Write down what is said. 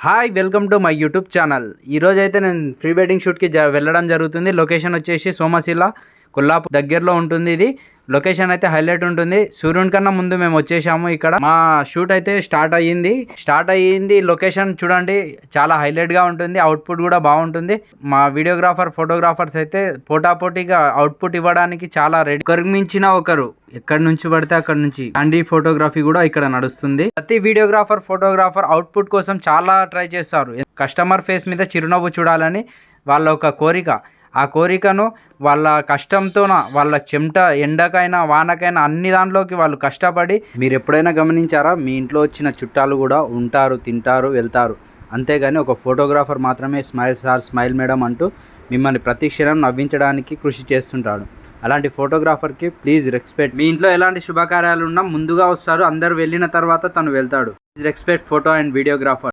Hi welcome to my YouTube channel. ఈరోజు అయితే నేను ప్రీ వెడ్డింగ్ షూట్కి వెళ్ళడం జరుగుతుంది. లొకేషన్ వచ్చేసి సోమశిల కొల్లాపూర్ దగ్గరలో ఉంటుంది. ఇది లొకేషన్ అయితే హైలైట్ ఉంటుంది. సూర్యుని కన్నా ముందు మేము వచ్చేసాము. ఇక్కడ మా షూట్ అయితే స్టార్ట్ అయ్యింది. లొకేషన్ చూడండి, చాలా హైలైట్గా ఉంటుంది. అవుట్పుట్ కూడా బాగుంటుంది. మా వీడియోగ్రాఫర్ ఫోటోగ్రాఫర్స్ అయితే పోటాపోటీగా అవుట్పుట్ ఇవ్వడానికి చాలా రెడీ. ఒకరికి మించిన ఒకరు ఎక్కడి నుంచి పడితే అక్కడ నుంచి అండి ఫోటోగ్రఫీ కూడా ఇక్కడ నడుస్తుంది. ప్రతి ఫోటోగ్రాఫర్ అవుట్పుట్ కోసం చాలా ట్రై చేస్తారు. కస్టమర్ ఫేస్ మీద చిరునవ్వు చూడాలని వాళ్ళ ఒక కోరిక. ఆ కోరికను వాళ్ళ కష్టంతోన, వాళ్ళ చెమట ఎండకైనా వానకైనా అన్ని దాంట్లోకి వాళ్ళు కష్టపడి, మీరు ఎప్పుడైనా గమనించారా, మీ ఇంట్లో వచ్చిన చుట్టాలు కూడా ఉంటారు, తింటారు, వెళ్తారు. అంతేగాని ఒక ఫోటోగ్రాఫర్ మాత్రమే స్మైల్ సార్, స్మైల్ మేడం అంటూ మిమ్మల్ని ప్రతి క్షణం నవ్వించడానికి కృషి చేస్తుంటాడు. అలాంటి ఫోటోగ్రాఫర్కి ప్లీజ్ రెస్పెక్ట్. మీ ఇంట్లో ఎలాంటి శుభకార్యాలు ఉన్నా ముందుగా వస్తారు, అందరూ వెళ్ళిన తర్వాత తను వెళ్తాడు. Please respect photo and videographer.